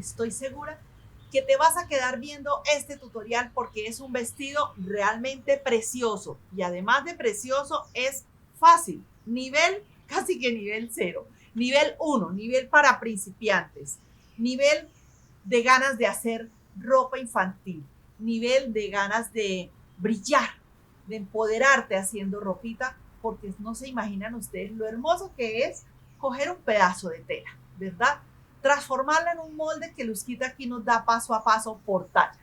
estoy segura que te vas a quedar viendo este tutorial porque es un vestido realmente precioso y además de precioso es fácil, nivel casi que nivel 0, nivel 1, nivel para principiantes, nivel de ganas de hacer ropa infantil, nivel de ganas de brillar, de empoderarte haciendo ropita, porque no se imaginan ustedes lo hermoso que es coger un pedazo de tela, ¿verdad? Transformarla en un molde que Luzquita aquí nos da paso a paso por tallas.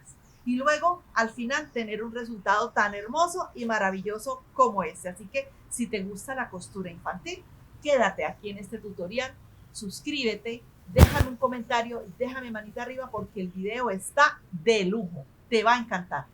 Y luego, al final, tener un resultado tan hermoso y maravilloso como este. Así que, si te gusta la costura infantil, quédate aquí en este tutorial, suscríbete, déjame un comentario y déjame manita arriba porque el video está de lujo. Te va a encantar.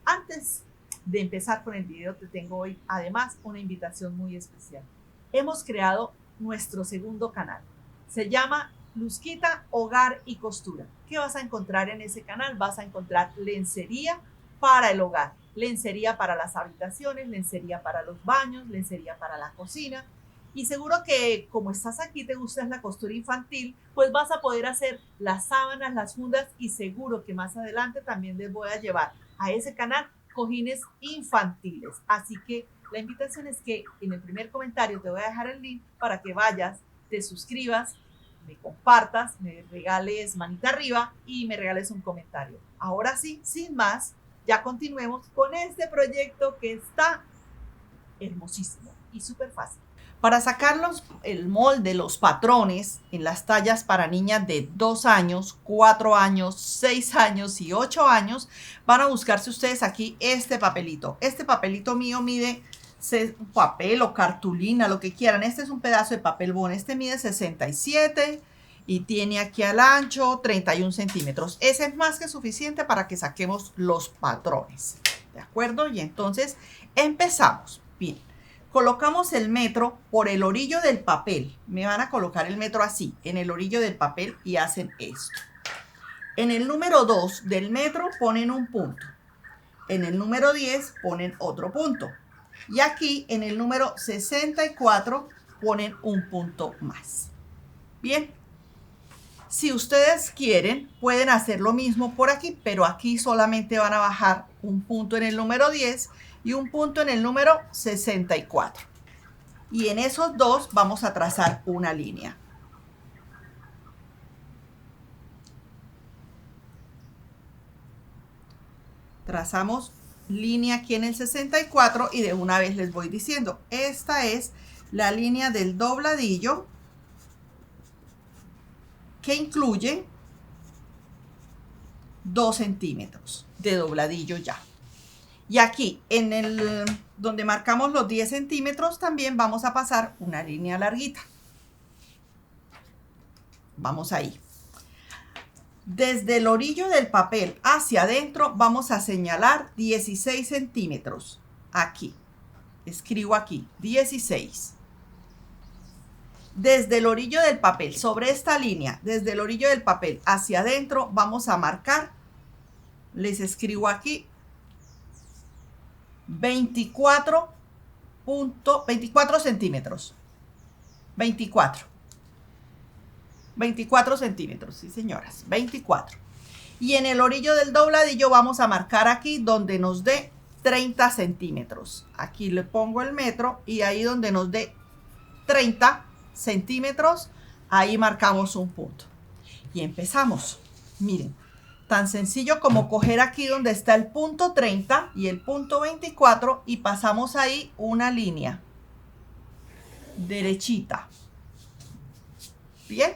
Antes de empezar con el video, te tengo hoy, además, una invitación muy especial. Hemos creado nuestro segundo canal. Se llama Luzquita Hogar y Costura. ¿Qué vas a encontrar en ese canal? Vas a encontrar lencería para el hogar, lencería para las habitaciones, lencería para los baños, lencería para la cocina. Y seguro que como estás aquí, te gusta la costura infantil, pues vas a poder hacer las sábanas, las fundas y seguro que más adelante también les voy a llevar a ese canal cojines infantiles. Así que la invitación es que en el primer comentario te voy a dejar el link para que vayas, te suscribas, me compartas, me regales manita arriba y me regales un comentario. Ahora sí, sin más, ya continuemos con este proyecto que está hermosísimo y súper fácil. Para sacarlos el molde, los patrones en las tallas para niñas de 2 años, 4 años, 6 años y 8 años, van a buscarse ustedes aquí este papelito. Este papelito mío mide papel o cartulina, lo que quieran. Este es un pedazo de papel bond. Este mide 67 y tiene aquí al ancho 31 centímetros. Ese es más que suficiente para que saquemos los patrones. ¿De acuerdo? Y entonces empezamos. Bien. Colocamos el metro por el orillo del papel. Me van a colocar el metro así, en el orillo del papel y hacen esto. En el número 2 del metro ponen un punto. En el número 10 ponen otro punto. Y aquí en el número 64 ponen un punto más. Bien. Si ustedes quieren, pueden hacer lo mismo por aquí, pero aquí solamente van a bajar un punto en el número 10 y un punto en el número 64. Y en esos dos vamos a trazar una línea. Trazamos línea aquí en el 64 y de una vez les voy diciendo, esta es la línea del dobladillo que incluye 2 centímetros de dobladillo ya. Y aquí en el donde marcamos los 10 centímetros también vamos a pasar una línea larguita. Vamos ahí. Desde el orillo del papel hacia adentro vamos a señalar 16 centímetros. Aquí. Escribo aquí 16. Desde el orillo del papel, sobre esta línea, desde el orillo del papel hacia adentro vamos a marcar, les escribo aquí 24 centímetros. 24 centímetros, sí señoras, 24. Y en el orillo del dobladillo vamos a marcar aquí donde nos dé 30 centímetros. Aquí le pongo el metro y ahí donde nos dé 30 centímetros, ahí marcamos un punto. Y empezamos. Miren, tan sencillo como coger aquí donde está el punto 30 y el punto 24 y pasamos ahí una línea derechita. Bien.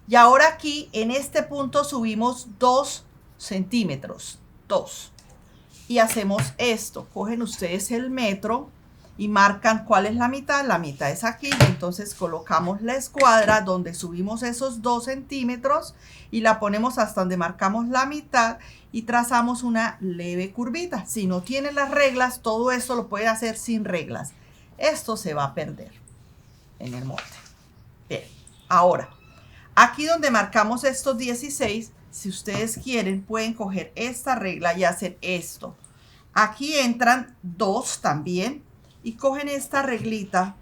Y ahora aquí en este punto subimos 2 centímetros. 2. Y hacemos esto. Cogen ustedes el metro y marcan cuál es la mitad. La mitad es aquí. Entonces colocamos la escuadra donde subimos esos 2 centímetros y la ponemos hasta donde marcamos la mitad y trazamos una leve curvita. Si no tienen las reglas, todo eso lo puede hacer sin reglas. Esto se va a perder en el molde. Bien, ahora, aquí donde marcamos estos 16, si ustedes quieren, pueden coger esta regla y hacer esto. Aquí entran 2 también y cogen esta reglita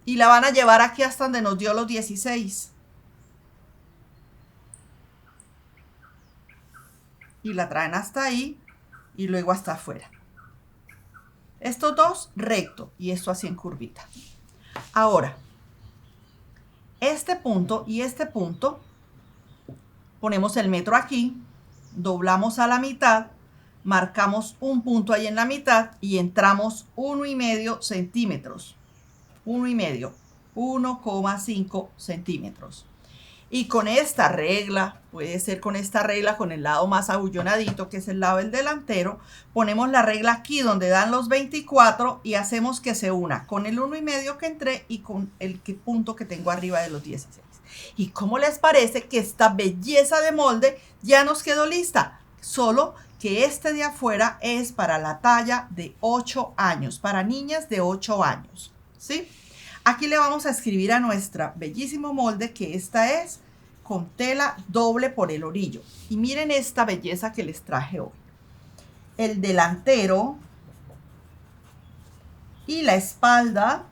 y la van a llevar aquí hasta donde nos dio los 16. y la traen hasta ahí y luego hasta afuera. Estos dos recto y esto así en curvita. Ahora, este punto y este punto, ponemos el metro aquí, doblamos a la mitad, marcamos un punto ahí en la mitad y entramos 1,5 centímetros. 1,5 centímetros. Y con esta regla, puede ser con esta regla, con el lado más abullonadito, que es el lado del delantero, ponemos la regla aquí donde dan los 24 y hacemos que se una con el 1,5 que entré y con el punto que tengo arriba de los 16. ¿Y cómo les parece que esta belleza de molde ya nos quedó lista? Solo que este de afuera es para la talla de 8 años, para niñas de 8 años, ¿sí? Aquí le vamos a escribir a nuestra bellísimo molde que esta es con tela doble por el orillo. Y miren esta belleza que les traje hoy. El delantero y la espalda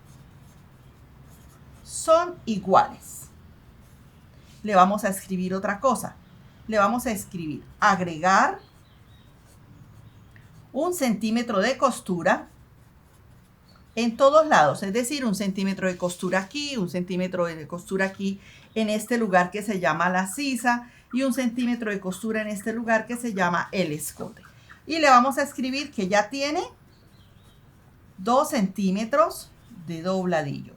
son iguales. Le vamos a escribir otra cosa. Le vamos a escribir agregar 1 centímetro de costura en todos lados, es decir, 1 centímetro de costura aquí, 1 centímetro de costura aquí en este lugar que se llama la sisa y 1 centímetro de costura en este lugar que se llama el escote. Y le vamos a escribir que ya tiene 2 centímetros de dobladillo.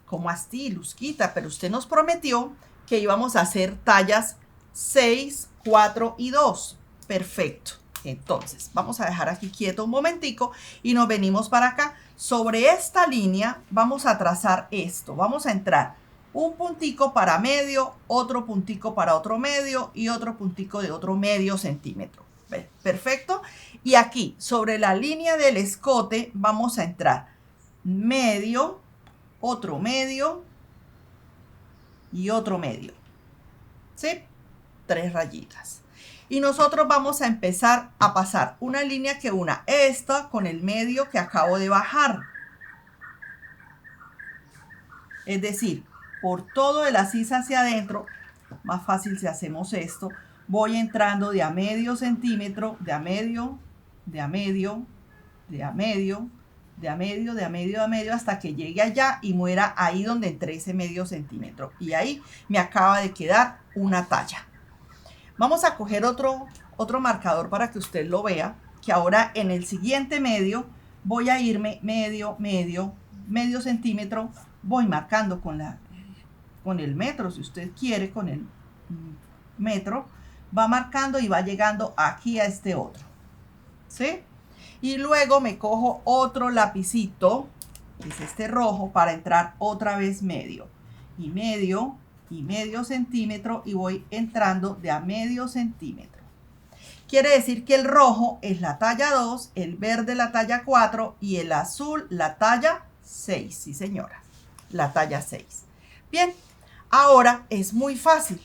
Como así, Luzquita, pero usted nos prometió que íbamos a hacer tallas 6, 4 y 2. Perfecto. Entonces, vamos a dejar aquí quieto un momentico y nos venimos para acá. Sobre esta línea vamos a trazar esto. Vamos a entrar un puntico para medio, otro puntico para otro medio y otro puntico de otro medio centímetro. ¿Ven? Perfecto. Y aquí, sobre la línea del escote, vamos a entrar medio, otro medio y otro medio. ¿Sí? 3 rayitas. Y nosotros vamos a empezar a pasar una línea que una esta con el medio que acabo de bajar. Es decir, por todo de la sisa hacia adentro, más fácil si hacemos esto, voy entrando de a medio centímetro, de a medio, de a medio, de a medio, de a medio, de a medio, de a medio, hasta que llegue allá y muera ahí donde entré ese medio centímetro. Y ahí me acaba de quedar una talla. Vamos a coger otro marcador para que usted lo vea, que ahora en el siguiente medio voy a irme medio centímetro, voy marcando con el metro, si usted quiere, con el metro, va marcando y va llegando aquí a este otro, ¿sí? Y luego me cojo otro lapicito, que es este rojo, para entrar otra vez medio centímetro y voy entrando de a medio centímetro. Quiere decir que el rojo es la talla 2, el verde la talla 4 y el azul la talla 6. Sí, señora, la talla 6. Bien, ahora es muy fácil.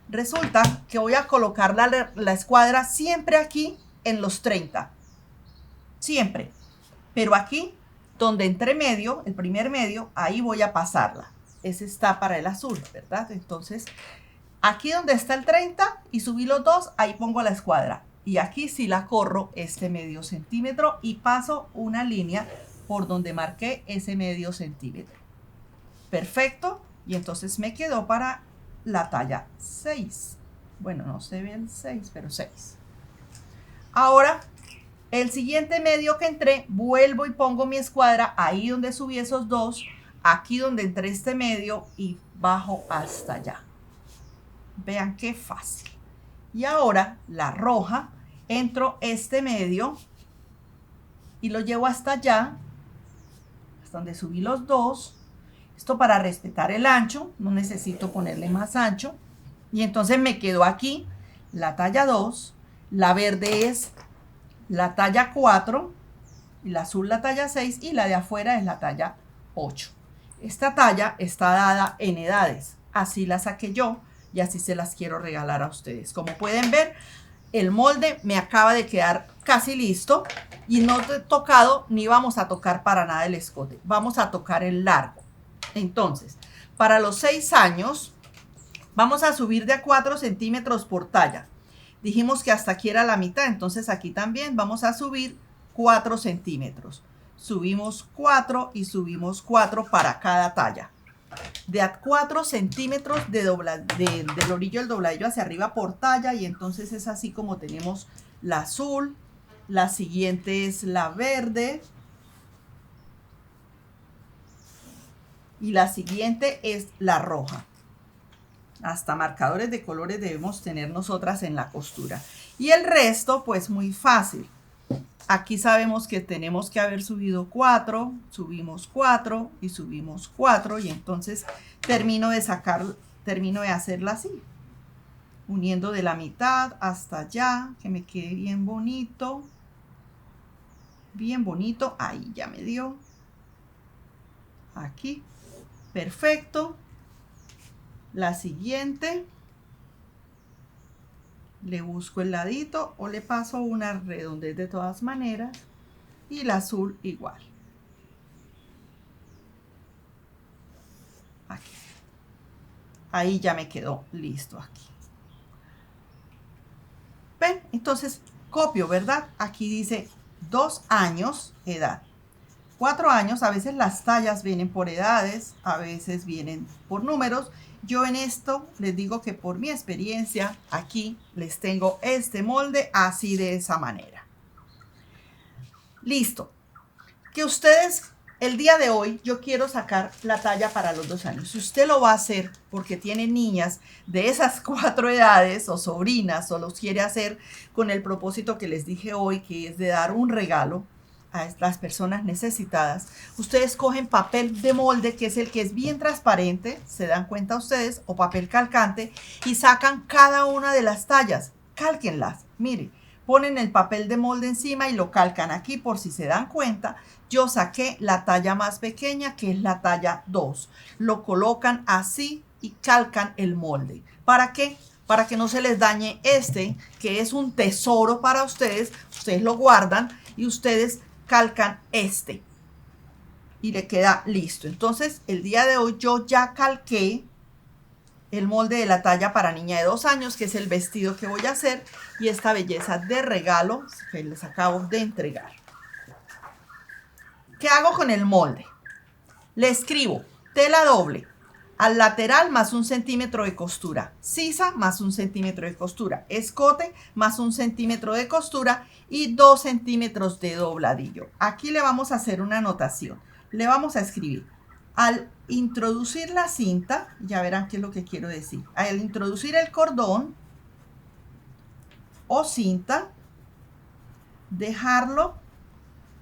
Resulta que voy a colocar la escuadra siempre aquí en los 30. Siempre. Pero aquí, donde entre medio, el primer medio, ahí voy a pasarla. Ese está para el azul, ¿verdad? Entonces, aquí donde está el 30 y subí los 2, ahí pongo la escuadra. Y aquí sí la corro este medio centímetro y paso una línea por donde marqué ese medio centímetro. Perfecto. Y entonces me quedó para la talla 6. Bueno, no se ve el 6, pero 6. Ahora, el siguiente medio que entré, vuelvo y pongo mi escuadra ahí donde subí esos 2. Aquí donde entré este medio y bajo hasta allá. Vean qué fácil. Y ahora la roja, entro este medio y lo llevo hasta allá, hasta donde subí los 2. Esto para respetar el ancho, no necesito ponerle más ancho. Y entonces me quedo aquí la talla 2, la verde es la talla 4, y la azul la talla 6 y la de afuera es la talla 8. Esta talla está dada en edades, así la saqué yo y así se las quiero regalar a ustedes. Como pueden ver, el molde me acaba de quedar casi listo y no he tocado ni vamos a tocar para nada el escote, vamos a tocar el largo. Entonces, para los 6 años Vamos a subir de a 4 centímetros por talla. Dijimos que hasta aquí era la mitad, entonces aquí también vamos a subir 4 centímetros. Subimos 4 y subimos 4 para cada talla. De a 4 centímetros del orillo del dobladillo hacia arriba por talla, y entonces es así como tenemos la azul, la siguiente es la verde y la siguiente es la roja. Hasta marcadores de colores debemos tener nosotras en la costura. Y el resto, pues muy fácil. Aquí sabemos que tenemos que haber subido 4, subimos 4 y subimos 4. Y entonces termino de hacerla así. Uniendo de la mitad hasta allá, que me quede bien bonito. Bien bonito. Ahí ya me dio. Aquí. Perfecto. La siguiente, le busco el ladito o le paso una redondez de todas maneras, y la azul igual. Aquí. Ahí ya me quedó listo aquí. ¿Ven? Entonces copio, ¿verdad? Aquí dice 2 años edad. 4 años, a veces las tallas vienen por edades, a veces vienen por números. Yo en esto les digo que por mi experiencia, aquí les tengo este molde así de esa manera. Listo. Que ustedes, el día de hoy, yo quiero sacar la talla para los 2 años. Si usted lo va a hacer porque tiene niñas de esas 4 edades o sobrinas, o los quiere hacer con el propósito que les dije hoy, que es de dar un regalo a las personas necesitadas, ustedes cogen papel de molde, que es el que es bien transparente, se dan cuenta ustedes, o papel calcante, y sacan cada una de las tallas. Cálquenlas, mire, ponen el papel de molde encima y lo calcan aquí. Por si se dan cuenta, yo saqué la talla más pequeña, que es la talla 2. Lo colocan así y calcan el molde. ¿Para qué? Para que no se les dañe este, que es un tesoro para ustedes. Ustedes lo guardan y ustedes calcan este y le queda listo. Entonces el día de hoy yo ya calqué el molde de la talla para niña de 2 años, que es el vestido que voy a hacer, y esta belleza de regalo que les acabo de entregar. ¿Qué hago con el molde? Le escribo tela doble, al lateral más 1 centímetro de costura, sisa más 1 centímetro de costura, escote más 1 centímetro de costura y 2 centímetros de dobladillo. Aquí le vamos a hacer una anotación. Le vamos a escribir: al introducir la cinta, ya verán qué es lo que quiero decir. Al introducir el cordón o cinta, dejarlo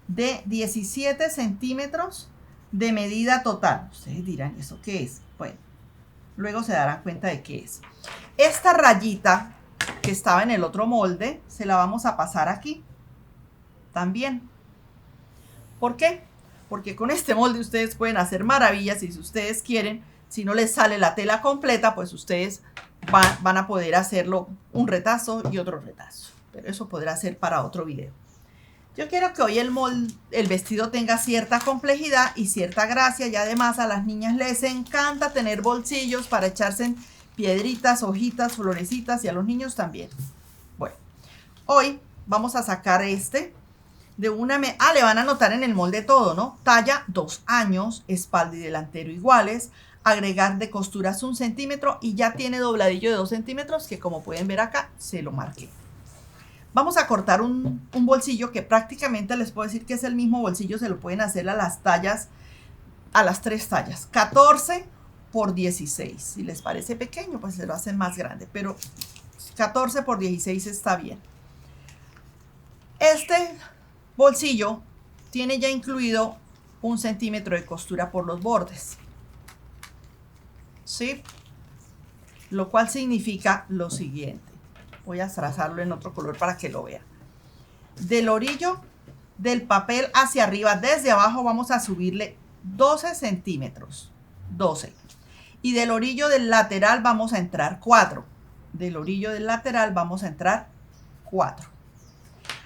de 17 centímetros de medida total. Ustedes dirán, ¿eso qué es? Bueno, luego se darán cuenta de qué es. Esta rayita que estaba en el otro molde, se la vamos a pasar aquí también. ¿Por qué? Porque con este molde ustedes pueden hacer maravillas, y si ustedes quieren, si no les sale la tela completa, pues ustedes van a poder hacerlo un retazo y otro retazo. Pero eso podrá ser para otro video. Yo quiero que hoy el vestido tenga cierta complejidad y cierta gracia, y además a las niñas les encanta tener bolsillos para echarse piedritas, hojitas, florecitas, y a los niños también. Bueno, hoy vamos a sacar este de una... le van a anotar en el molde todo, ¿no? Talla 2 años, espalda y delantero iguales, agregar de costuras 1 centímetro, y ya tiene dobladillo de 2 centímetros, que como pueden ver acá, se lo marqué. Vamos a cortar un bolsillo que prácticamente les puedo decir que es el mismo bolsillo. Se lo pueden hacer a las tallas, a las 3 tallas. 14 por 16. Si les parece pequeño, pues se lo hacen más grande. Pero 14 por 16 está bien. Este bolsillo tiene ya incluido 1 centímetro de costura por los bordes. ¿Sí? Lo cual significa lo siguiente. Voy a trazarlo en otro color para que lo vean. Del orillo del papel hacia arriba, desde abajo, vamos a subirle 12 centímetros. 12. Y del orillo del lateral vamos a entrar 4. Del orillo del lateral vamos a entrar 4.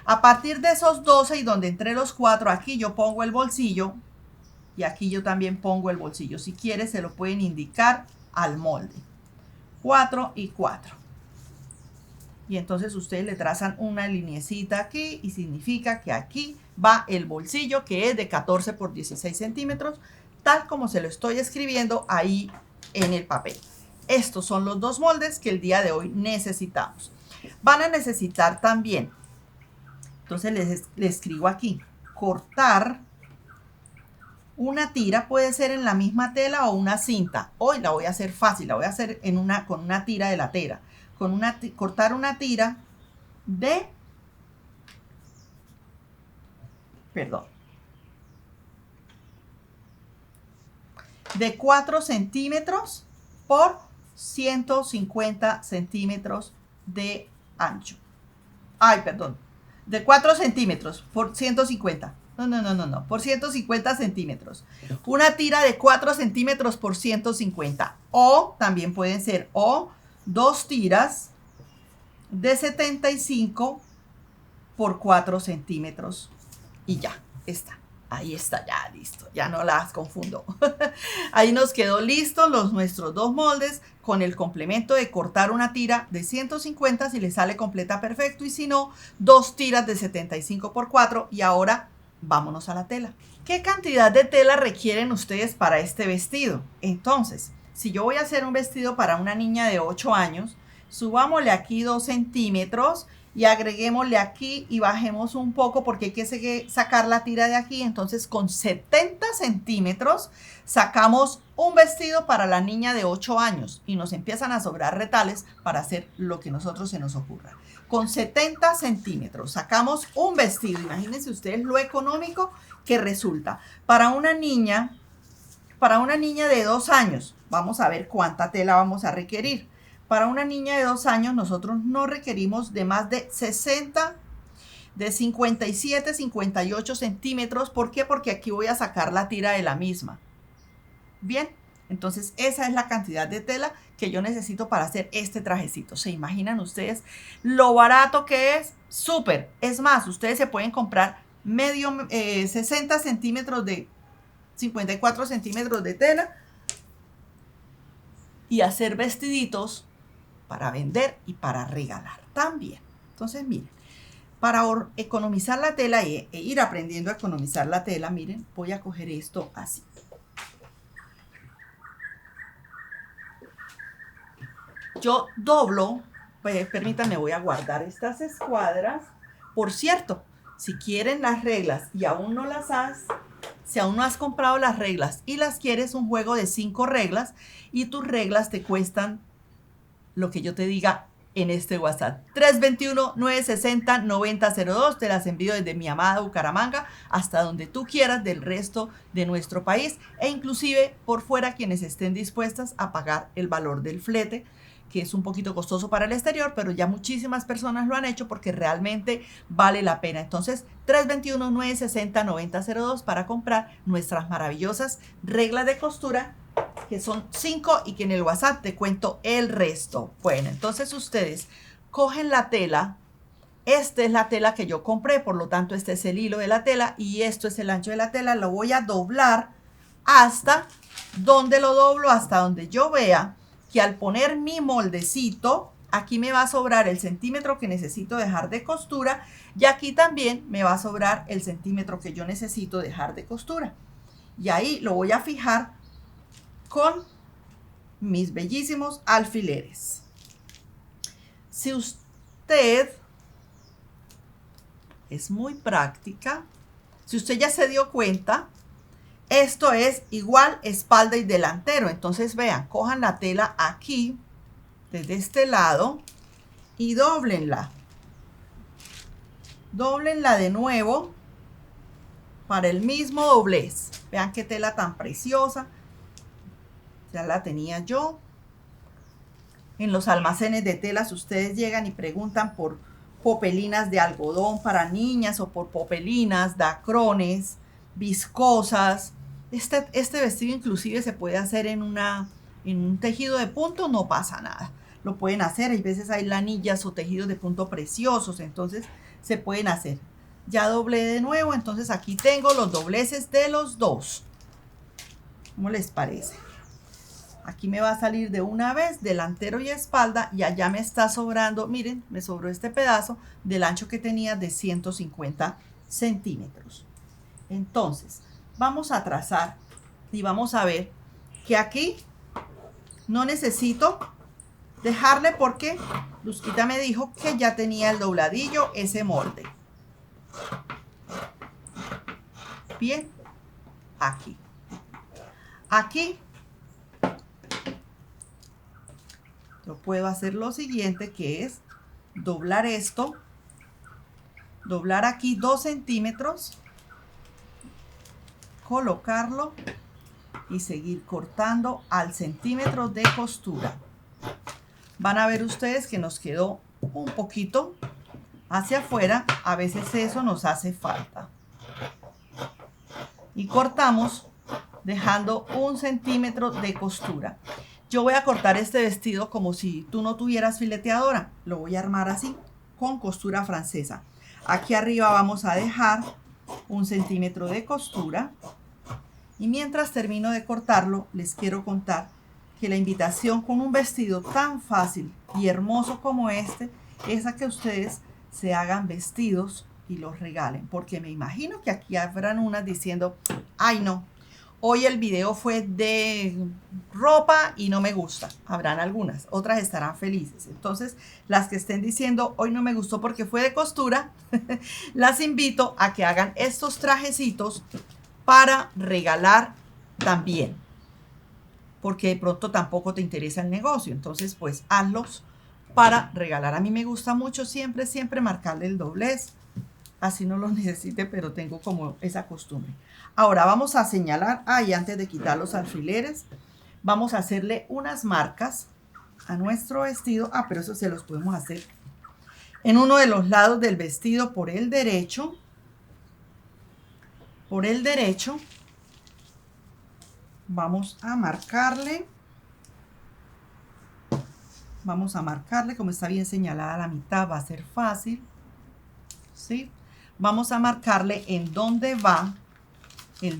A partir de esos 12 y donde entré los 4, aquí yo pongo el bolsillo, y aquí yo también pongo el bolsillo. Si quieren, se lo pueden indicar al molde. 4 y 4. Y entonces ustedes le trazan una lineecita aquí y significa que aquí va el bolsillo, que es de 14 por 16 centímetros, tal como se lo estoy escribiendo ahí en el papel. Estos son los dos moldes que el día de hoy necesitamos. Van a necesitar también, entonces les escribo aquí, cortar una tira, puede ser en la misma tela o una cinta. Hoy la voy a hacer fácil, la voy a hacer con una tira de la tela. Cortar una tira de, de 4 centímetros por 150 centímetros de ancho. De 4 centímetros por 150. No, por 150 centímetros. Una tira de 4 centímetros por 150. O también pueden ser dos tiras de 75 por 4 centímetros. Y ya, está. Ahí está, ya listo. Ya no las confundo. Ahí nos quedó listo nuestros dos moldes con el complemento de cortar una tira de 150 si le sale completa, perfecto. Y si no, dos tiras de 75 por 4. Y ahora vámonos a la tela. ¿Qué cantidad de tela requieren ustedes para este vestido? Entonces, si yo voy a hacer un vestido para una niña de 8 años, subámosle aquí 2 centímetros y agreguémosle aquí y bajemos un poco porque hay que sacar la tira de aquí. Entonces, con 70 centímetros sacamos un vestido para la niña de 8 años y nos empiezan a sobrar retales para hacer lo que nosotros se nos ocurra. Con 70 centímetros sacamos un vestido. Imagínense ustedes lo económico que resulta. Para una niña de 2 años, vamos a ver cuánta tela vamos a requerir. Para una niña de 2 años nosotros no requerimos de más de 60, de 57, 58 centímetros. ¿Por qué? Porque aquí voy a sacar la tira de la misma. Bien, entonces esa es la cantidad de tela que yo necesito para hacer este trajecito. ¿Se imaginan ustedes lo barato que es? Súper. Es más, ustedes se pueden comprar 60 centímetros de 54 centímetros de tela y hacer vestiditos para vender y para regalar también. Entonces, miren, para economizar la tela e ir aprendiendo a economizar la tela, miren, voy a coger esto así. Yo doblo, permítanme, voy a guardar estas escuadras. Por cierto, si quieren las reglas y aún no si aún no has comprado las reglas y las quieres, un juego de 5 reglas y tus reglas te cuestan lo que yo te diga en este WhatsApp. 321-960-9002. Te las envío desde mi amada Bucaramanga hasta donde tú quieras del resto de nuestro país e inclusive por fuera quienes estén dispuestas a pagar el valor del flete, que es un poquito costoso para el exterior, pero ya muchísimas personas lo han hecho porque realmente vale la pena. Entonces, 321-960-9002 para comprar nuestras maravillosas reglas de costura, que son 5 y que en el WhatsApp te cuento el resto. Bueno, entonces ustedes cogen la tela. Esta es la tela que yo compré, por lo tanto este es el hilo de la tela y esto es el ancho de la tela. Lo voy a doblar hasta donde lo doblo, hasta donde yo vea que al poner mi moldecito, aquí me va a sobrar el centímetro que necesito dejar de costura y aquí también me va a sobrar el centímetro que yo necesito dejar de costura. Y ahí lo voy a fijar con mis bellísimos alfileres. Si usted es muy práctica, si usted ya se dio cuenta, esto es igual espalda y delantero. Entonces vean, cojan la tela aquí, desde este lado, y dóblenla. Dóblenla de nuevo para el mismo doblez. Vean qué tela tan preciosa. Ya la tenía yo. En los almacenes de telas ustedes llegan y preguntan por popelinas de algodón para niñas o por popelinas, dacrones, viscosas. Este vestido inclusive se puede hacer en un tejido de punto, no pasa nada. Lo pueden hacer, hay veces hay lanillas o tejidos de punto preciosos, entonces se pueden hacer. Ya doblé de nuevo, entonces aquí tengo los dobleces de los dos. ¿Cómo les parece? Aquí me va a salir de una vez delantero y espalda y allá me está sobrando, miren, me sobró este pedazo del ancho que tenía de 150 centímetros. Entonces, vamos a trazar y vamos a ver que aquí no necesito dejarle porque Luzquita me dijo que ya tenía el dobladillo ese molde. Bien, aquí. Aquí yo puedo hacer lo siguiente, que es doblar esto, doblar aquí 2 centímetros, colocarlo y seguir cortando al centímetro de costura. Van a ver ustedes que nos quedó un poquito hacia afuera, a veces eso nos hace falta. Y cortamos dejando 1 centímetro de costura. Yo voy a cortar este vestido como si tú no tuvieras fileteadora. Lo voy a armar así, con costura francesa. Aquí arriba vamos a dejar 1 centímetro de costura. Y mientras termino de cortarlo, les quiero contar que la invitación con un vestido tan fácil y hermoso como este es a que ustedes se hagan vestidos y los regalen. Porque me imagino que aquí habrán unas diciendo, ay no, hoy el video fue de ropa y no me gusta. Habrán algunas, otras estarán felices. Entonces, las que estén diciendo, hoy no me gustó porque fue de costura, las invito a que hagan estos trajecitos para regalar también. Porque de pronto tampoco te interesa el negocio. Entonces, pues hazlos para regalar. A mí me gusta mucho siempre marcarle el doblez. Así no lo necesite, pero tengo como esa costumbre. Ahora vamos a señalar, y antes de quitar los alfileres, vamos a hacerle unas marcas a nuestro vestido. Pero eso se los podemos hacer en uno de los lados del vestido por el derecho. Por el derecho vamos a marcarle. Vamos a marcarle, como está bien señalada la mitad, va a ser fácil. ¿Sí? Vamos a marcarle en dónde va el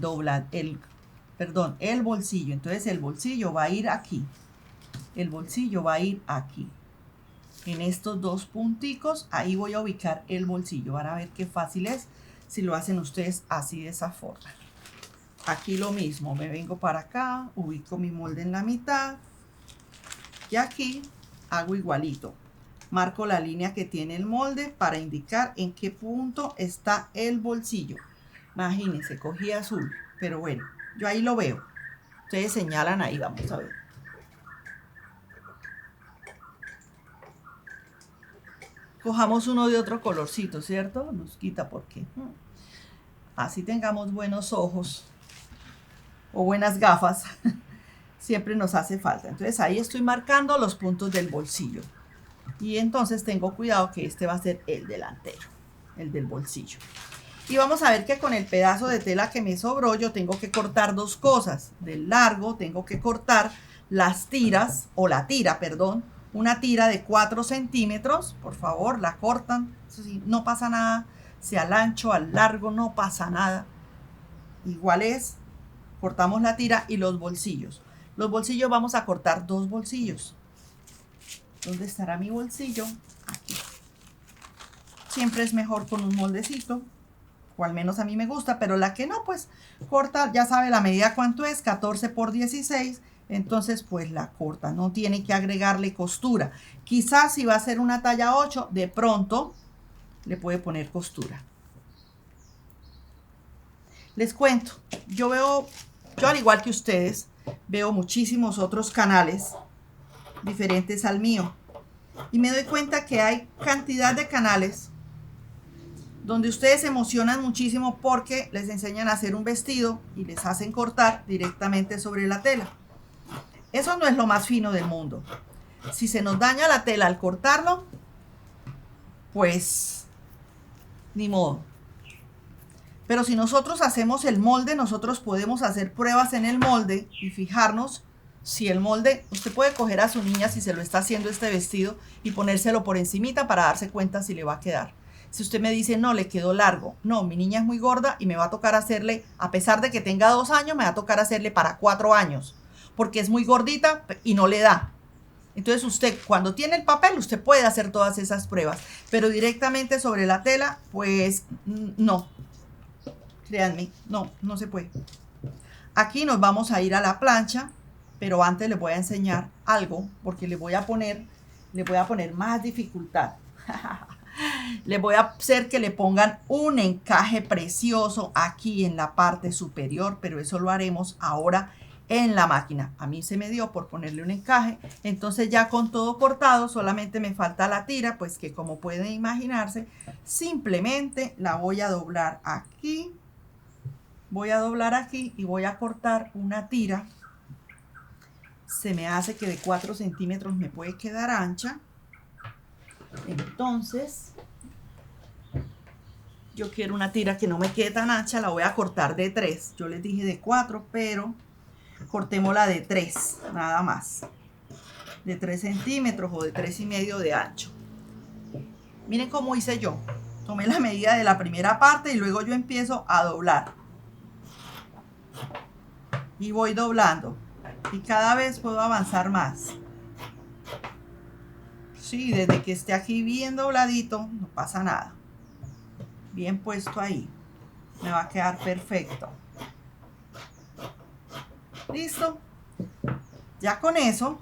bolsillo. Entonces el bolsillo va a ir aquí. El bolsillo va a ir aquí. En estos 2 punticos, ahí voy a ubicar el bolsillo. Van a ver qué fácil es si lo hacen ustedes así de esa forma. Aquí lo mismo, me vengo para acá, ubico mi molde en la mitad y aquí hago igualito. Marco la línea que tiene el molde para indicar en qué punto está el bolsillo. Imagínense, cogí azul, pero bueno, yo ahí lo veo. Ustedes señalan ahí, vamos a ver. Cojamos uno de otro colorcito, ¿cierto? Nos quita porque así tengamos buenos ojos o buenas gafas, siempre nos hace falta. Entonces ahí estoy marcando los puntos del bolsillo. Y entonces tengo cuidado que este va a ser el delantero, el del bolsillo. Y vamos a ver que con el pedazo de tela que me sobró, yo tengo que cortar 2 cosas. Del largo tengo que cortar las tiras, o la tira, perdón, una tira de 4 centímetros. Por favor, la cortan. Eso sí, no pasa nada. Sea al ancho, al largo, no pasa nada. Igual es, cortamos la tira y los bolsillos. Los bolsillos vamos a cortar 2 bolsillos. ¿Dónde estará mi bolsillo? Aquí. Siempre es mejor con un moldecito, o al menos a mí me gusta, pero la que no, pues corta, ya sabe la medida cuánto es, 14 por 16, entonces pues la corta, no tiene que agregarle costura. Quizás si va a ser una talla 8, de pronto le puede poner costura. Les cuento, yo al igual que ustedes, veo muchísimos otros canales diferentes al mío y me doy cuenta que hay cantidad de canales donde ustedes se emocionan muchísimo porque les enseñan a hacer un vestido y les hacen cortar directamente sobre la tela. Eso no es lo más fino del mundo. Si se nos daña la tela al cortarlo, pues ni modo. Pero si nosotros hacemos el molde, nosotros podemos hacer pruebas en el molde y fijarnos si el molde, usted puede coger a su niña si se lo está haciendo este vestido y ponérselo por encimita para darse cuenta si le va a quedar. Si usted me dice, no, le quedó largo. No, mi niña es muy gorda y me va a tocar hacerle, a pesar de que tenga 2 años, me va a tocar hacerle para 4 años. porque es muy gordita y no le da. Entonces usted, cuando tiene el papel, usted puede hacer todas esas pruebas, pero directamente sobre la tela, pues no. Créanme, no se puede. Aquí nos vamos a ir a la plancha, pero antes les voy a enseñar algo, porque le voy a poner más dificultad. Les voy a hacer que le pongan un encaje precioso aquí en la parte superior, pero eso lo haremos ahora en la máquina. A mí se me dio por ponerle un encaje, entonces ya con todo cortado, solamente me falta la tira, pues que como pueden imaginarse, simplemente la voy a doblar aquí. Voy a doblar aquí y voy a cortar una tira. Se me hace que de 4 centímetros me puede quedar ancha. Entonces, yo quiero una tira que no me quede tan ancha, la voy a cortar de 3. Yo les dije de 4, pero cortémosla de 3, nada más. De 3 centímetros o de 3,5 de ancho. Miren cómo hice yo. Tomé la medida de la primera parte y luego yo empiezo a doblar. Y voy doblando. Y cada vez puedo avanzar más. Sí, desde que esté aquí bien dobladito, no pasa nada. Bien puesto ahí. Me va a quedar perfecto. ¿Listo? Ya con eso,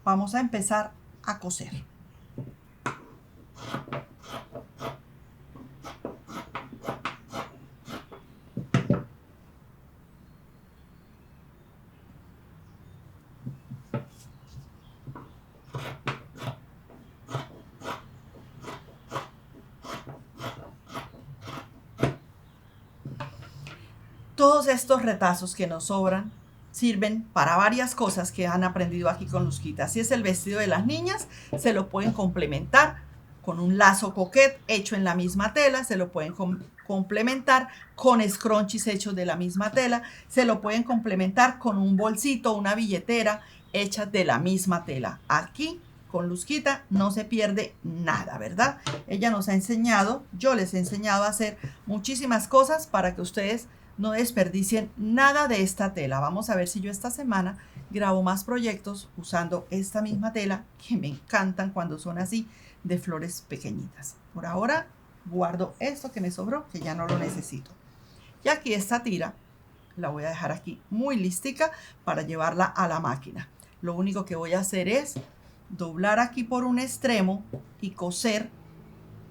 vamos a empezar a coser. Todos estos retazos que nos sobran sirven para varias cosas que han aprendido aquí con Luzquita. Si es el vestido de las niñas, se lo pueden complementar con un lazo coquet hecho en la misma tela, se lo pueden complementar con scrunchies hechos de la misma tela, se lo pueden complementar con un bolsito, una billetera hecha de la misma tela. Aquí con Luzquita no se pierde nada, ¿verdad? Ella nos ha enseñado, yo les he enseñado a hacer muchísimas cosas para que ustedes no desperdicien nada de esta tela. Vamos a ver si yo esta semana grabo más proyectos usando esta misma tela, que me encantan cuando son así de flores pequeñitas. Por ahora guardo esto que me sobró, que ya no lo necesito. Y aquí esta tira la voy a dejar aquí muy listica para llevarla a la máquina. Lo único que voy a hacer es doblar aquí por un extremo y coser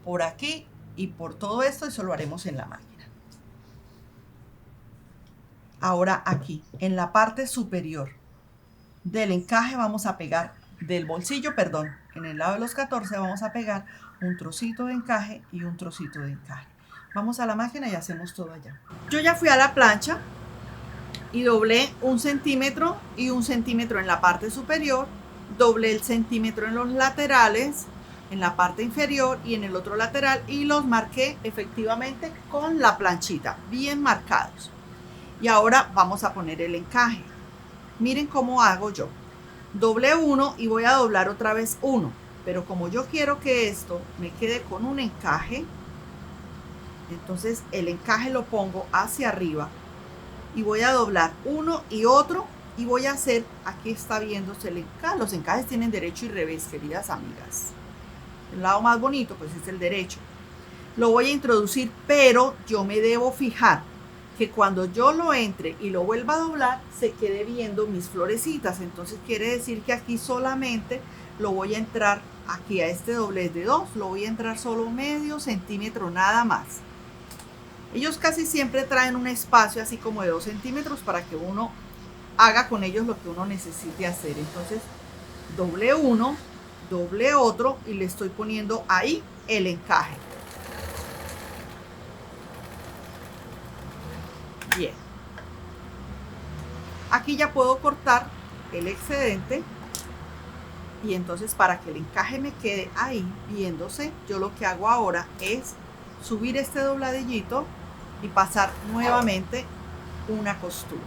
por aquí y por todo esto. Eso lo haremos en la máquina. Ahora aquí, en la parte superior del encaje vamos a pegar, del bolsillo, perdón, en el lado de los 14 vamos a pegar un trocito de encaje y un trocito de encaje. Vamos a la máquina y hacemos todo allá. Yo ya fui a la plancha y doblé 1 centímetro y 1 centímetro en la parte superior, doblé el centímetro en los laterales, en la parte inferior y en el otro lateral, y los marqué efectivamente con la planchita, bien marcados. Y ahora vamos a poner el encaje. Miren cómo hago yo. Doblé 1 y voy a doblar otra vez 1. Pero como yo quiero que esto me quede con un encaje, entonces el encaje lo pongo hacia arriba. Y voy a doblar uno y otro. Y voy a hacer, aquí está viéndose el encaje. Los encajes tienen derecho y revés, queridas amigas. El lado más bonito pues es el derecho. Lo voy a introducir, pero yo me debo fijar que cuando yo lo entre y lo vuelva a doblar, se quede viendo mis florecitas. Entonces quiere decir que aquí solamente lo voy a entrar, aquí a este doblez de 2, lo voy a entrar solo medio centímetro nada más. Ellos casi siempre traen un espacio así como de 2 centímetros para que uno haga con ellos lo que uno necesite hacer. Entonces doble uno, doble otro y le estoy poniendo ahí el encaje. Bien, aquí ya puedo cortar el excedente y entonces para que el encaje me quede ahí viéndose, yo lo que hago ahora es subir este dobladillito y pasar nuevamente una costura.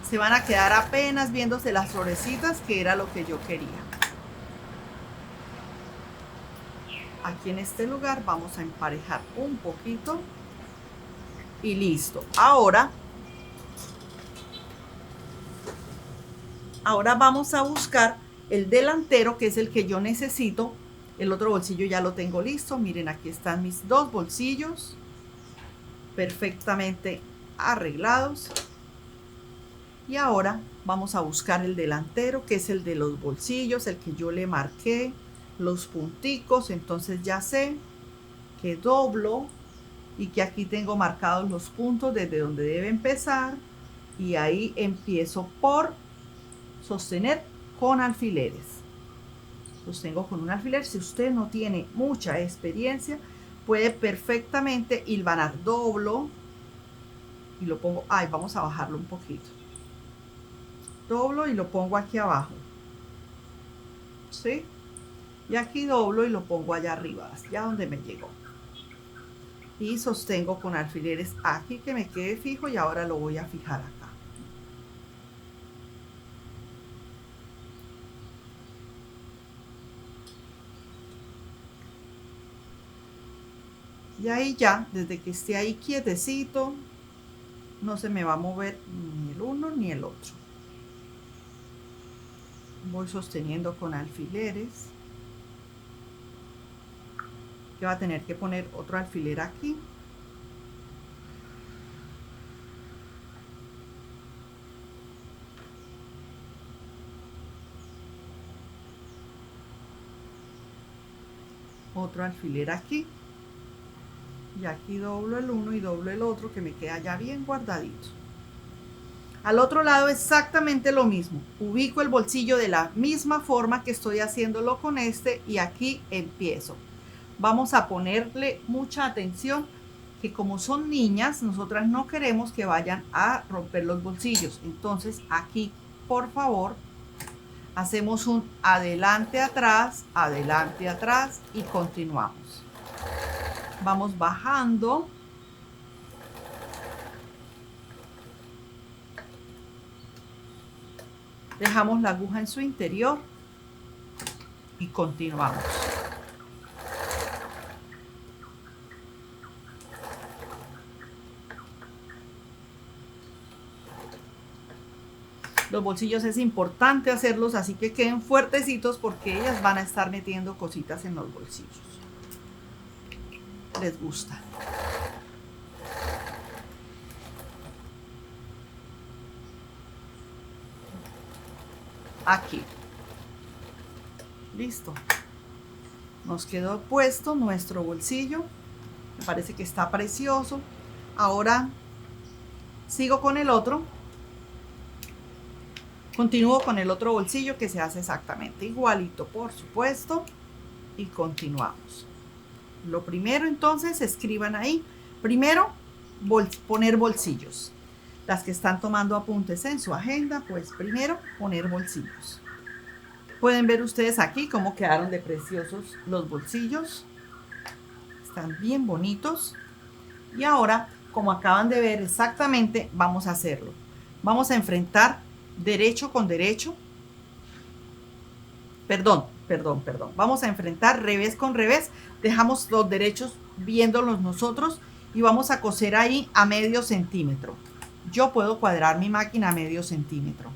Se van a quedar apenas viéndose las florecitas, que era lo que yo quería. Aquí en este lugar vamos a emparejar un poquito y listo. Ahora vamos a buscar el delantero, que es el que yo necesito. El otro bolsillo ya lo tengo listo. Miren, aquí están mis dos bolsillos perfectamente arreglados. Y ahora vamos a buscar el delantero, que es el de los bolsillos, el que yo le marqué los punticos. Entonces ya sé que doblo y que aquí tengo marcados los puntos desde donde debe empezar. Y ahí empiezo por sostener con alfileres. Sostengo con un alfiler. Si usted no tiene mucha experiencia, puede perfectamente hilvanar. Doblo y lo pongo. Ay, vamos a bajarlo un poquito. Doblo y lo pongo aquí abajo, ¿sí? Y aquí doblo y lo pongo allá arriba, ya donde me llegó. Y sostengo con alfileres aquí, que me quede fijo, y ahora lo voy a fijar acá. Y ahí ya, desde que esté ahí quietecito, no se me va a mover ni el uno ni el otro. Voy sosteniendo con alfileres, que va a tener que poner otro alfiler aquí. Otro alfiler aquí. Y aquí doblo el uno y doblo el otro, que me queda ya bien guardadito. Al otro lado exactamente lo mismo. Ubico el bolsillo de la misma forma que estoy haciéndolo con este, y aquí empiezo. Vamos a ponerle mucha atención, que como son niñas, nosotras no queremos que vayan a romper los bolsillos. Entonces aquí, por favor, hacemos un adelante atrás y continuamos. Vamos bajando. Dejamos la aguja en su interior y continuamos. Los bolsillos es importante hacerlos así que queden fuertecitos, porque ellas van a estar metiendo cositas en los bolsillos. Les gusta. Aquí. Listo. Nos quedó puesto nuestro bolsillo. Me parece que está precioso. Ahora sigo con el otro. Continúo con el otro bolsillo, que se hace exactamente igualito, por supuesto. Y continuamos. Lo primero, entonces, escriban ahí. Primero, poner bolsillos. Las que están tomando apuntes en su agenda, pues primero poner bolsillos. Pueden ver ustedes aquí cómo quedaron de preciosos los bolsillos. Están bien bonitos. Y ahora, como acaban de ver exactamente, vamos a hacerlo. Vamos a enfrentar derecho con derecho. Perdón. Vamos a enfrentar revés con revés. Dejamos los derechos viéndolos nosotros y vamos a coser ahí a medio centímetro. Yo puedo cuadrar mi máquina a medio centímetro.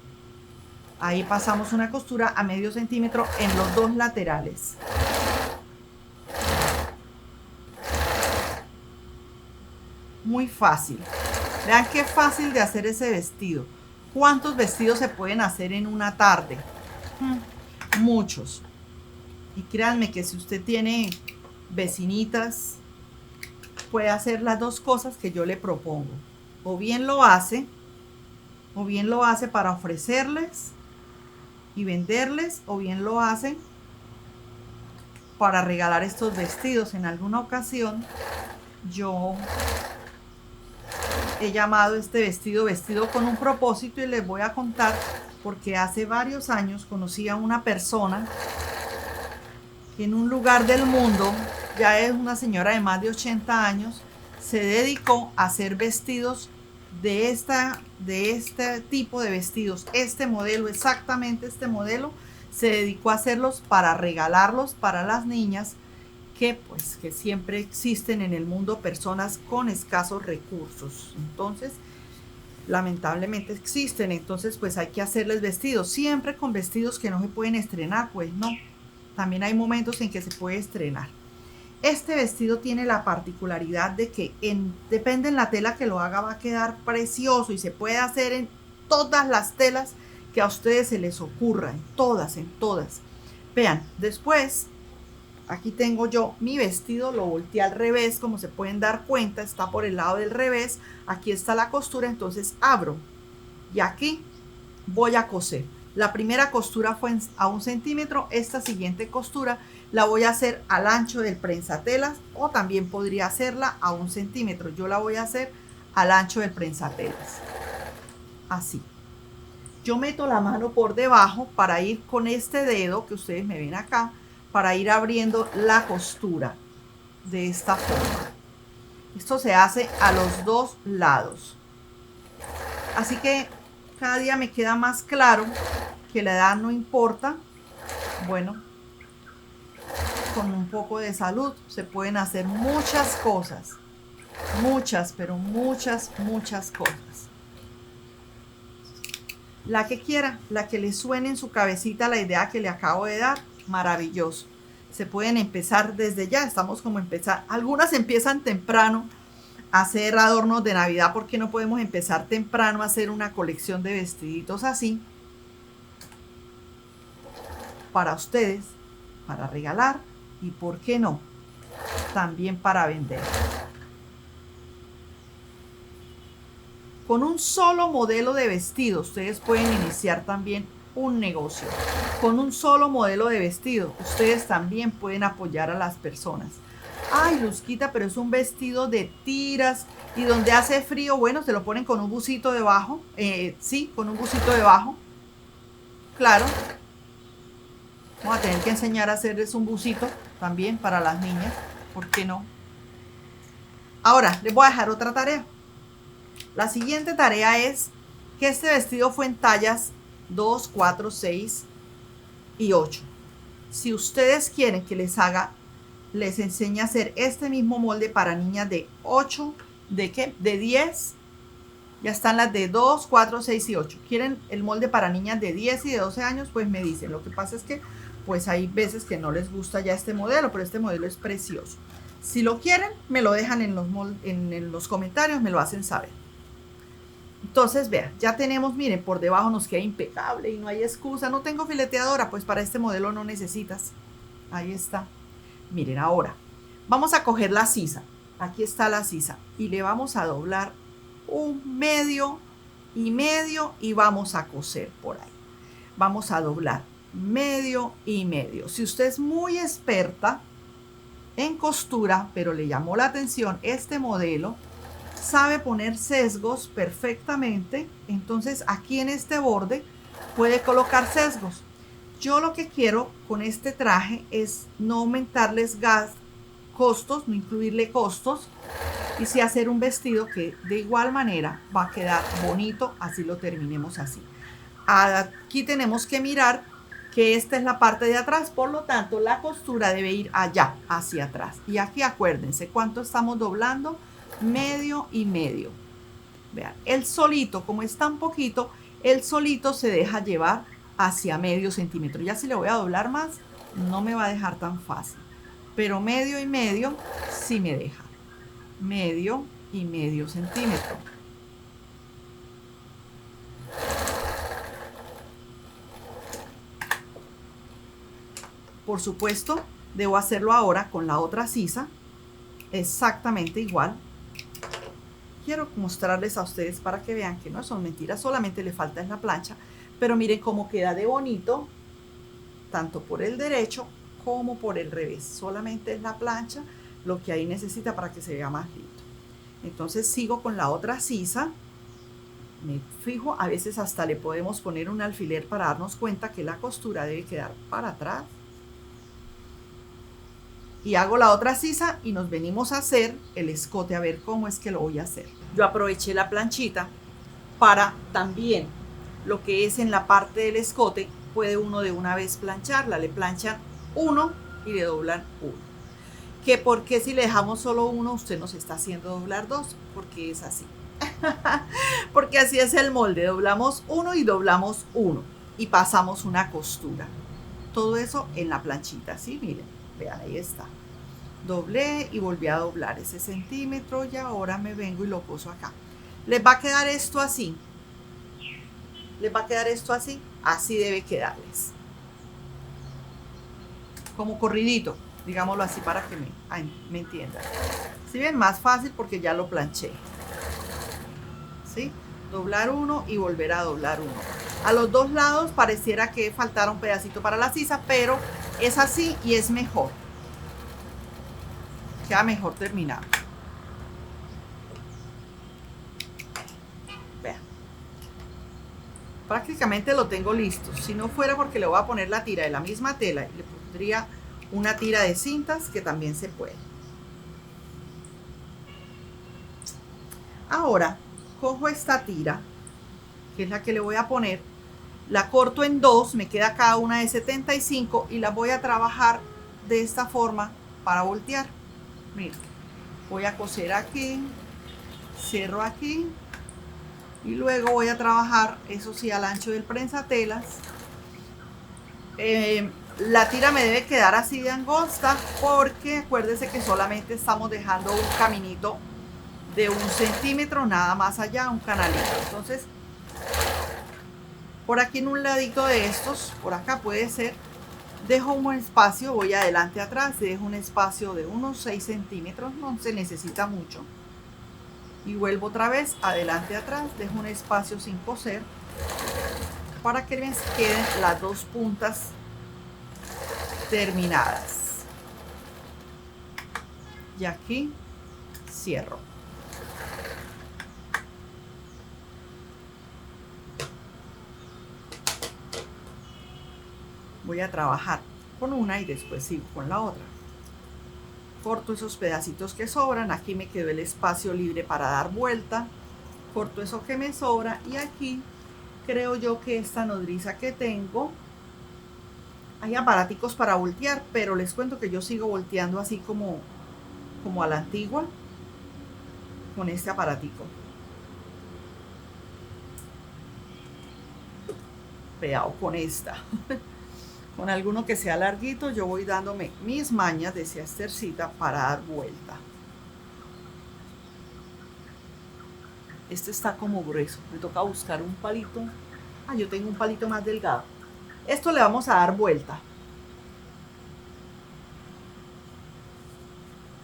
Ahí pasamos una costura a medio centímetro en los dos laterales. Muy fácil. Vean qué fácil de hacer ese vestido. ¿Cuántos vestidos se pueden hacer en una tarde? Muchos. Y créanme que si usted tiene vecinitas, puede hacer las dos cosas que yo le propongo. O bien lo hace para ofrecerles y venderles, o bien lo hace para regalar estos vestidos. En alguna ocasión yo he llamado este vestido con un propósito, y les voy a contar porque hace varios años conocí a una persona que en un lugar del mundo, ya es una señora de más de 80 años, se dedicó a hacer vestidos de este tipo de vestidos, este modelo, exactamente este modelo. Se dedicó a hacerlos para regalarlos para las niñas que siempre existen en el mundo personas con escasos recursos. Entonces, lamentablemente existen, entonces pues hay que hacerles vestidos, siempre con vestidos que no se pueden estrenar, pues no. También hay momentos en que se puede estrenar. Este vestido tiene la particularidad de que depende en la tela que lo haga, va a quedar precioso y se puede hacer en todas las telas que a ustedes se les ocurra, en todas, en todas. Vean, después aquí tengo yo mi vestido, lo volteé al revés, como se pueden dar cuenta, está por el lado del revés. Aquí está la costura, entonces abro y aquí voy a coser. La primera costura fue a 1 centímetro, esta siguiente costura la voy a hacer al ancho del prensatelas o también podría hacerla a 1 centímetro. Yo la voy a hacer al ancho del prensatelas, así. Yo meto la mano por debajo para ir con este dedo que ustedes me ven acá, para ir abriendo la costura de esta forma. Esto se hace a los dos lados. Así que cada día me queda más claro que la edad no importa. Bueno, con un poco de salud se pueden hacer muchas cosas. Muchas, pero muchas, muchas cosas. La que quiera, la que le suene en su cabecita la idea que le acabo de dar, maravilloso. Se pueden empezar desde ya, estamos como empezar. Algunas empiezan temprano a hacer adornos de Navidad, porque no podemos empezar temprano a hacer una colección de vestiditos así para ustedes, para regalar y por qué no, también para vender. Con un solo modelo de vestido ustedes pueden iniciar también un negocio. Con un solo modelo de vestido ustedes también pueden apoyar a las personas. Ay, Luzquita, pero es un vestido de tiras y donde hace frío, bueno, se lo ponen con un busito debajo. Sí, con un busito debajo. Claro. Vamos a tener que enseñar a hacerles un busito también para las niñas. ¿Por qué no? Ahora, les voy a dejar otra tarea. La siguiente tarea es que este vestido fue en tallas 2, 4, 6 y 8. Si ustedes quieren que les enseñe a hacer este mismo molde para niñas de 8, ¿de qué? De 10. Ya están las de 2, 4, 6 y 8. ¿Quieren el molde para niñas de 10 y de 12 años? Pues me dicen. Lo que pasa es que pues hay veces que no les gusta ya este modelo, pero este modelo es precioso. Si lo quieren, me lo dejan en los comentarios, me lo hacen saber. Entonces, vean, ya tenemos, miren, por debajo nos queda impecable y no hay excusa. No tengo fileteadora, pues para este modelo no necesitas. Ahí está. Miren, ahora vamos a coger la sisa. Aquí está la sisa y le vamos a doblar un medio y medio y vamos a coser por ahí. Vamos a doblar medio y medio. Si usted es muy experta en costura, pero le llamó la atención este modelo, sabe poner sesgos perfectamente, entonces aquí en este borde puede colocar sesgos. Yo lo que quiero con este traje es no aumentarles costos, no incluirle costos, y sí hacer un vestido que de igual manera va a quedar bonito, así lo terminemos así. Aquí tenemos que mirar que esta es la parte de atrás, por lo tanto la costura debe ir allá, hacia atrás. Y aquí acuérdense cuánto estamos doblando, medio y medio. Vean, el solito, como es tan poquito, el solito se deja llevar hacia medio centímetro. Ya si le voy a doblar más, no me va a dejar tan fácil. Pero medio y medio sí me deja. Medio y medio centímetro. Por supuesto, debo hacerlo ahora con la otra sisa, exactamente igual. Quiero mostrarles a ustedes para que vean que no son mentiras, solamente le falta en la plancha, pero miren cómo queda de bonito, tanto por el derecho como por el revés. Solamente es la plancha lo que ahí necesita para que se vea más lindo. Entonces sigo con la otra sisa, me fijo, a veces hasta le podemos poner un alfiler para darnos cuenta que la costura debe quedar para atrás. Y hago la otra sisa y nos venimos a hacer el escote, a ver cómo es que lo voy a hacer. Yo aproveché la planchita para también lo que es en la parte del escote, puede uno de una vez plancharla, le planchan uno y le doblan uno. que por qué si le dejamos solo uno usted nos está haciendo doblar dos, porque es así. Porque así es el molde, doblamos uno y doblamos uno y pasamos una costura. Todo eso en la planchita, ¿sí? Miren, vean, ahí está. Doblé y volví a doblar ese centímetro y ahora me vengo y lo poso acá. Les va a quedar esto así. Les va a quedar esto así. Así debe quedarles. Como corridito, digámoslo así para que me entiendan. Si ven, más fácil porque ya lo planché. ¿Sí? Doblar uno y volver a doblar uno. A los dos lados pareciera que faltara un pedacito para la sisa, pero es así y es mejor. Queda mejor terminado. Vean. Prácticamente lo tengo listo. Si no fuera porque le voy a poner la tira de la misma tela, le pondría una tira de cintas que también se puede. Ahora cojo esta tira, que es la que le voy a poner, la corto en dos, me queda cada una de 75 y la voy a trabajar de esta forma para voltear. Miren, voy a coser aquí, cierro aquí y luego voy a trabajar, eso sí, al ancho del prensatelas. La tira me debe quedar así de angosta porque acuérdense que solamente estamos dejando un caminito de 1 centímetro, nada más allá, un canalito. Entonces, por aquí en un ladito de estos, por acá puede ser, dejo un espacio, voy adelante atrás, dejo un espacio de unos 6 centímetros, no se necesita mucho. Y vuelvo otra vez adelante atrás, dejo un espacio sin coser para que me queden las dos puntas terminadas. Y aquí cierro. Voy a trabajar con una y después sigo con la otra. Corto esos pedacitos que sobran, aquí me quedó el espacio libre para dar vuelta, corto eso que me sobra y aquí creo yo que esta nodriza que tengo, hay aparaticos para voltear, pero les cuento que yo sigo volteando así como a la antigua con este aparatico. Cuidado con esta. Con alguno que sea larguito, yo voy dándome mis mañas, decía Esthercita, para dar vuelta. Este está como grueso, me toca buscar un palito. Ah, yo tengo un palito más delgado. Esto le vamos a dar vuelta.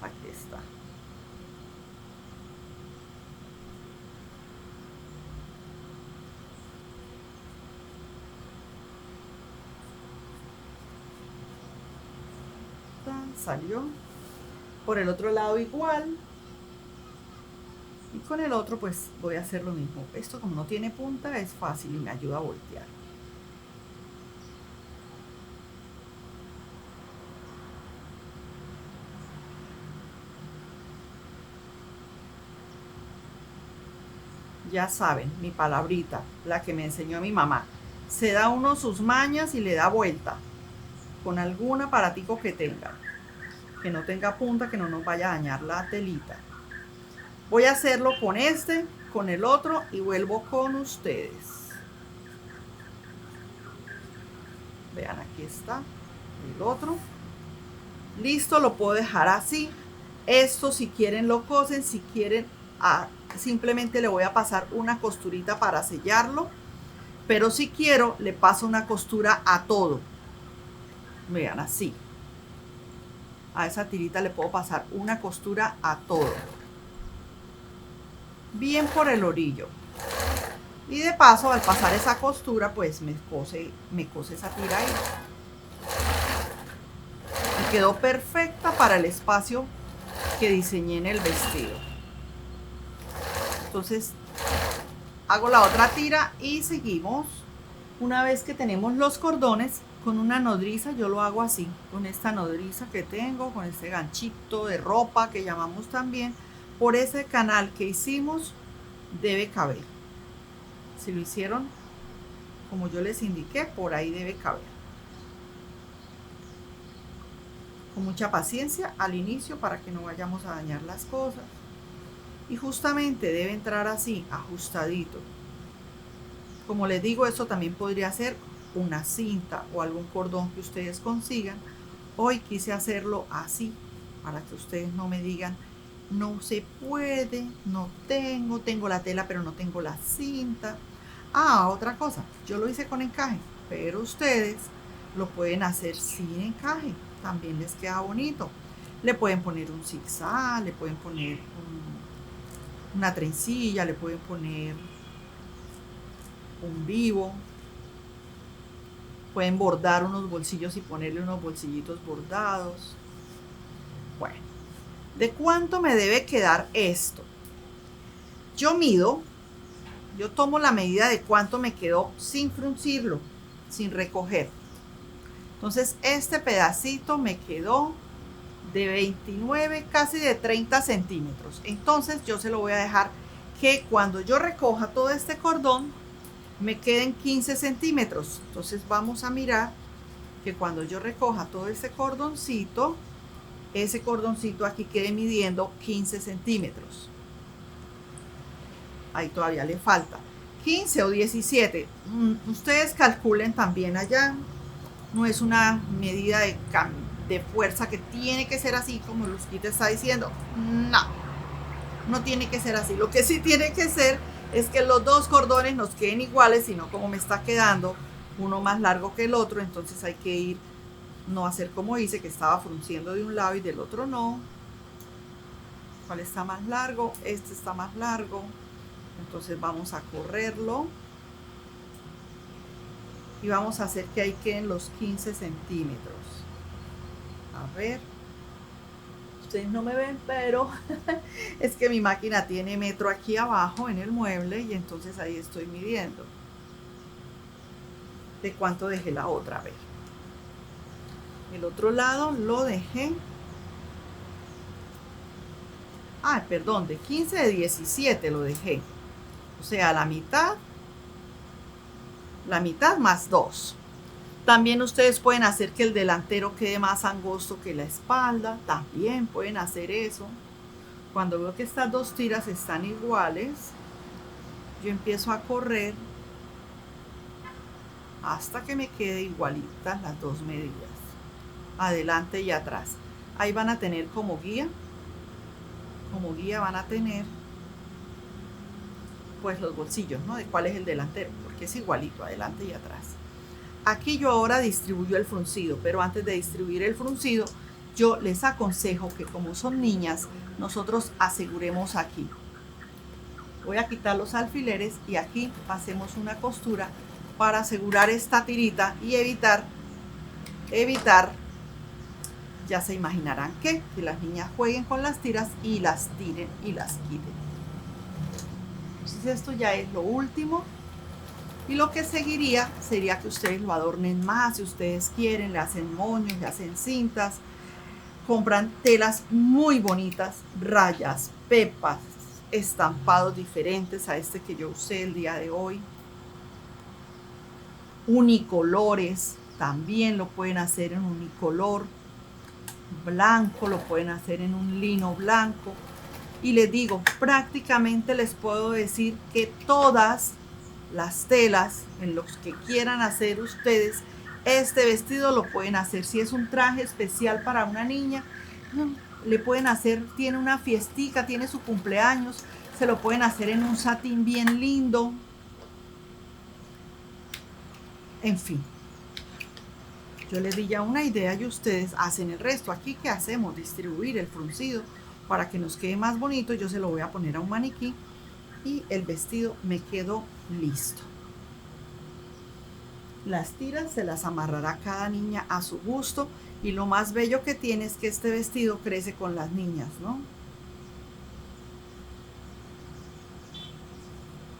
Aquí está. Salió. Por el otro lado igual. Y con el otro pues voy a hacer lo mismo. Esto como no tiene punta es fácil y me ayuda a voltear. Ya saben, mi palabrita, la que me enseñó mi mamá. Se da uno sus mañas y le da vuelta. Con algún aparatico que tenga. Que no tenga punta, que no nos vaya a dañar la telita. Voy a hacerlo con este, con el otro y vuelvo con ustedes. Vean, aquí está el otro. Listo, lo puedo dejar así. Esto si quieren lo cosen, si quieren simplemente le voy a pasar una costurita para sellarlo. Pero si quiero le paso una costura a todo. Vean, así. A esa tirita le puedo pasar una costura a todo. Bien por el orillo. Y de paso, al pasar esa costura, pues me cose esa tira ahí. Y quedó perfecta para el espacio que diseñé en el vestido. Entonces, hago la otra tira y seguimos. Una vez que tenemos los cordones, con una nodriza, yo lo hago así, con esta nodriza que tengo, con este ganchito de ropa que llamamos también, por ese canal que hicimos, debe caber. Si lo hicieron como yo les indiqué, por ahí debe caber. con mucha paciencia al inicio para que no vayamos a dañar las cosas. Y justamente debe entrar así, ajustadito. Como les digo, esto también podría ser una cinta o algún cordón que ustedes consigan. Hoy quise hacerlo así, para que ustedes no me digan, no se puede, no tengo la tela pero no tengo la cinta. Ah, otra cosa, yo lo hice con encaje, pero ustedes lo pueden hacer sin encaje, también les queda bonito. Le pueden poner un zigzag, le pueden poner una trencilla, le pueden poner un vivo. Pueden bordar unos bolsillos y ponerle unos bolsillitos bordados. Bueno, ¿de cuánto me debe quedar esto? Yo tomo la medida de cuánto me quedó sin fruncirlo, sin recoger. Entonces este pedacito me quedó de 29, casi de 30 centímetros. Entonces yo se lo voy a dejar que cuando yo recoja todo este cordón me queden 15 centímetros. Entonces vamos a mirar que cuando yo recoja todo ese cordoncito aquí quede midiendo 15 centímetros. Ahí todavía le falta 15 o 17. Ustedes calculen también allá. No es una medida de fuerza que tiene que ser así como Luzquita está diciendo. No tiene que ser así. Lo que sí tiene que ser es que los dos cordones nos queden iguales, sino como me está quedando uno más largo que el otro, entonces hay que ir, no hacer como hice, que estaba frunciendo de un lado y del otro no. ¿Cuál está más largo? Este está más largo. Entonces vamos a correrlo y vamos a hacer que ahí queden los 15 centímetros. A ver, ustedes no me ven, pero es que mi máquina tiene metro aquí abajo en el mueble y entonces ahí estoy midiendo. ¿De cuánto dejé la otra? A ver, el otro lado lo dejé, perdón, de 15 de 17 lo dejé, o sea, la mitad más 2. También ustedes pueden hacer que el delantero quede más angosto que la espalda, también pueden hacer eso. Cuando veo que estas dos tiras están iguales, yo empiezo a correr hasta que me quede igualitas las dos medidas, adelante y atrás. Ahí van a tener como guía van a tener pues los bolsillos, ¿no? De cuál es el delantero, porque es igualito adelante y atrás. Aquí yo ahora distribuyo el fruncido, pero antes de distribuir el fruncido, yo les aconsejo que como son niñas, nosotros aseguremos aquí. Voy a quitar los alfileres y aquí hacemos una costura para asegurar esta tirita y evitar, ya se imaginarán que las niñas jueguen con las tiras y las tiren y las quiten. Entonces esto ya es lo último. Y lo que seguiría sería que ustedes lo adornen más si ustedes quieren, le hacen moños, le hacen cintas, compran telas muy bonitas, rayas, pepas, estampados diferentes a este que yo usé el día de hoy. Unicolores, también lo pueden hacer en unicolor blanco, lo pueden hacer en un lino blanco. Y les digo, prácticamente les puedo decir que todas las telas en los que quieran hacer ustedes este vestido lo pueden hacer. Si es un traje especial para una niña, le pueden hacer, tiene una fiestica, tiene su cumpleaños, se lo pueden hacer en un satín bien lindo. En fin, yo les di ya una idea y ustedes hacen el resto. Aquí, ¿qué hacemos? Distribuir el fruncido para que nos quede más bonito. Yo se lo voy a poner a un maniquí y el vestido me quedó listo. Las tiras se las amarrará cada niña a su gusto y lo más bello que tiene es que este vestido crece con las niñas, ¿no?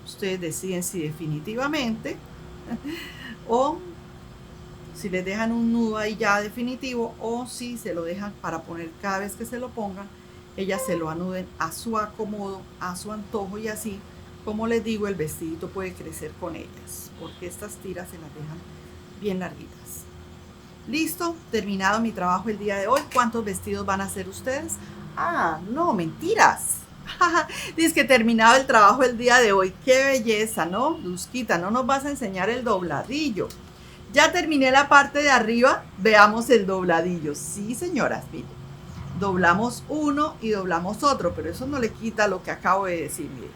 Ustedes deciden si definitivamente o si les dejan un nudo ahí ya definitivo o si se lo dejan para poner cada vez que se lo pongan, ellas se lo anuden a su acomodo, a su antojo y así, como les digo, el vestidito puede crecer con ellas porque estas tiras se las dejan bien larguitas. Listo, terminado mi trabajo el día de hoy. ¿Cuántos vestidos van a hacer ustedes? Ah, no, mentiras. Dice que terminado el trabajo el día de hoy. Qué belleza, ¿no? Luzquita, no nos vas a enseñar el dobladillo. Ya terminé la parte de arriba. Veamos el dobladillo. Sí, señoras, miren. Doblamos uno y doblamos otro, pero eso no le quita lo que acabo de decir. Miren,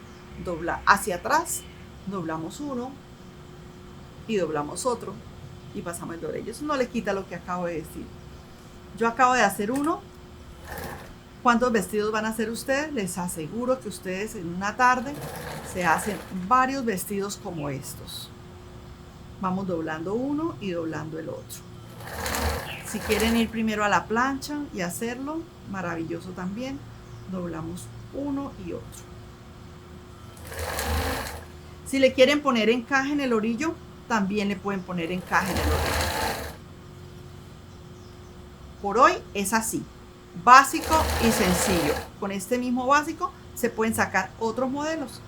dobla hacia atrás, doblamos uno y doblamos otro y pasamos el doblez. Eso no le quita lo que acabo de decir. Yo acabo de hacer uno. ¿Cuántos vestidos van a hacer ustedes? Les aseguro que ustedes en una tarde se hacen varios vestidos como estos. Vamos doblando uno y doblando el otro. Si quieren ir primero a la plancha y hacerlo, maravilloso también. Doblamos uno y otro. Si le quieren poner encaje en el orillo, también le pueden poner encaje en el orillo. Por hoy es así, básico y sencillo. Con este mismo básico se pueden sacar otros modelos.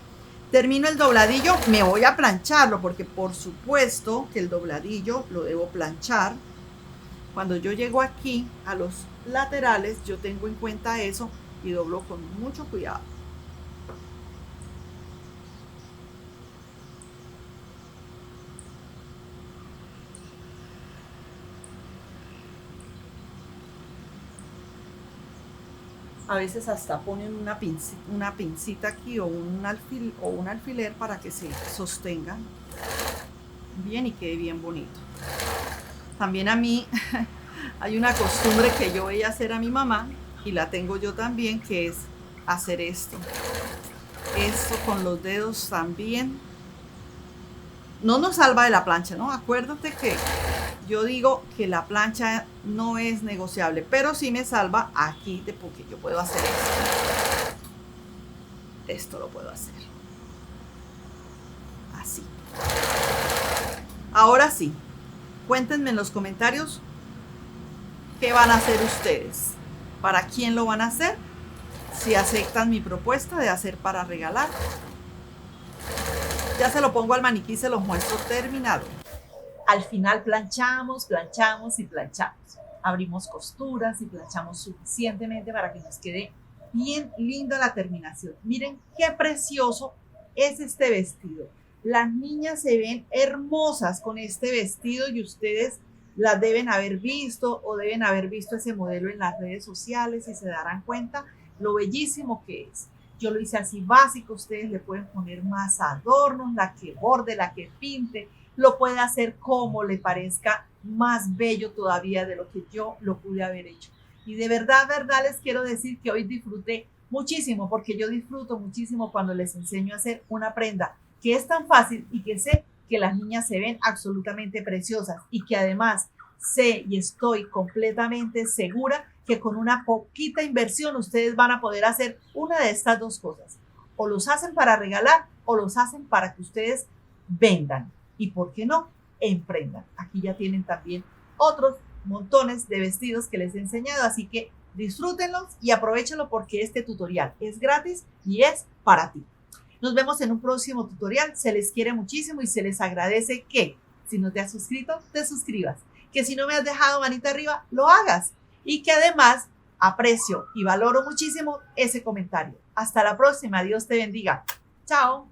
Termino el dobladillo, me voy a plancharlo porque por supuesto que el dobladillo lo debo planchar. Cuando yo llego aquí a los laterales, yo tengo en cuenta eso y doblo con mucho cuidado. A veces hasta ponen una pincita aquí o un alfiler para que se sostenga bien y quede bien bonito. También a mí hay una costumbre que yo voy a hacer a mi mamá y la tengo yo también, que es hacer esto. Esto con los dedos también. No nos salva de la plancha, ¿no? Acuérdate que yo digo que la plancha no es negociable, pero sí me salva aquí de porque yo puedo hacer esto. Esto lo puedo hacer. Así. Ahora sí. Cuéntenme en los comentarios qué van a hacer ustedes, para quién lo van a hacer, si aceptan mi propuesta de hacer para regalar. Ya se lo pongo al maniquí, se los muestro terminado. Al final planchamos, planchamos y planchamos. Abrimos costuras y planchamos suficientemente para que nos quede bien linda la terminación. Miren qué precioso es este vestido. Las niñas se ven hermosas con este vestido y ustedes las deben haber visto o deben haber visto ese modelo en las redes sociales y se darán cuenta lo bellísimo que es. Yo lo hice así básico, ustedes le pueden poner más adornos, la que borde, la que pinte, lo puede hacer como le parezca más bello todavía de lo que yo lo pude haber hecho. Y de verdad les quiero decir que hoy disfruté muchísimo, porque yo disfruto muchísimo cuando les enseño a hacer una prenda que es tan fácil y que sé que las niñas se ven absolutamente preciosas y que además sé y estoy completamente segura que con una poquita inversión ustedes van a poder hacer una de estas dos cosas. O los hacen para regalar o los hacen para que ustedes vendan. Y por qué no, emprendan. Aquí ya tienen también otros montones de vestidos que les he enseñado, así que disfrútenlos y aprovechenlo porque este tutorial es gratis y es para ti. Nos vemos en un próximo tutorial. Se les quiere muchísimo y se les agradece que, si no te has suscrito, te suscribas. Que si no me has dejado manita arriba, lo hagas. Y que además aprecio y valoro muchísimo ese comentario. Hasta la próxima. Dios te bendiga. Chao.